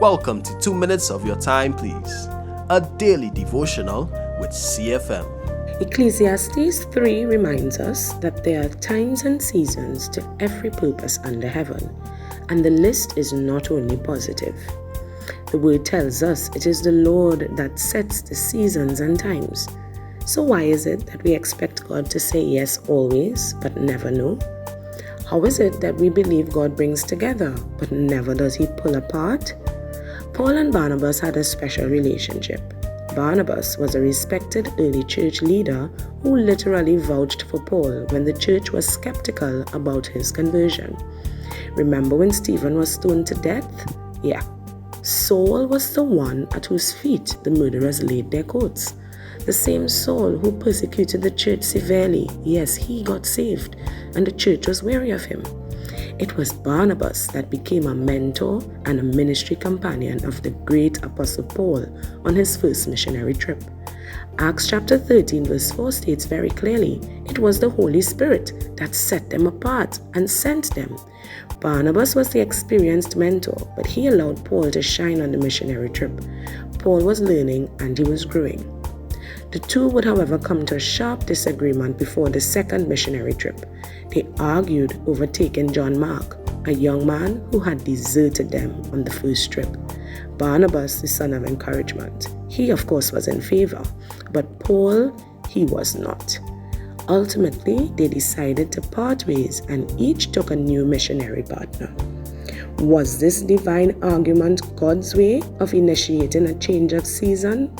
Welcome to 2 minutes of your time, please. A daily devotional with CFM. Ecclesiastes 3 reminds us that there are times and seasons to every purpose under heaven, and the list is not only positive. The word tells us it is the Lord that sets the seasons and times. So why is it that we expect God to say yes always, but never no? How is it that we believe God brings together, but never does He pull apart? Paul and Barnabas had a special relationship. Barnabas was a respected early church leader who literally vouched for Paul when the church was skeptical about his conversion. Remember when Stephen was stoned to death? Yeah. Saul was the one at whose feet the murderers laid their coats. The same Saul who persecuted the church severely, yes, he got saved, and the church was wary of him. It was Barnabas that became a mentor and a ministry companion of the great Apostle Paul on his first missionary trip. Acts chapter 13 verse 4 states very clearly, it was the Holy Spirit that set them apart and sent them. Barnabas was the experienced mentor, but he allowed Paul to shine on the missionary trip. Paul was learning and he was growing. The two would, however, come to a sharp disagreement before the second missionary trip. They argued over taking John Mark, a young man who had deserted them on the first trip. Barnabas, the son of encouragement, he of course was in favor, but Paul, he was not. Ultimately, they decided to part ways and each took a new missionary partner. Was this divine argument God's way of initiating a change of season?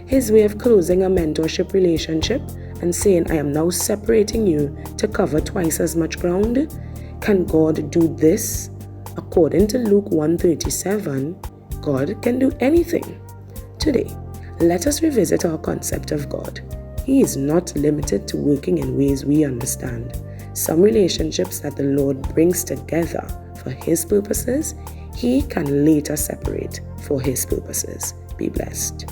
His way of closing a mentorship relationship and saying, I am now separating you to cover twice as much ground? Can God do this? According to Luke 1:37, God can do anything. Today, let us revisit our concept of God. He is not limited to working in ways we understand. Some relationships that the Lord brings together for His purposes, He can later separate for His purposes. Be blessed.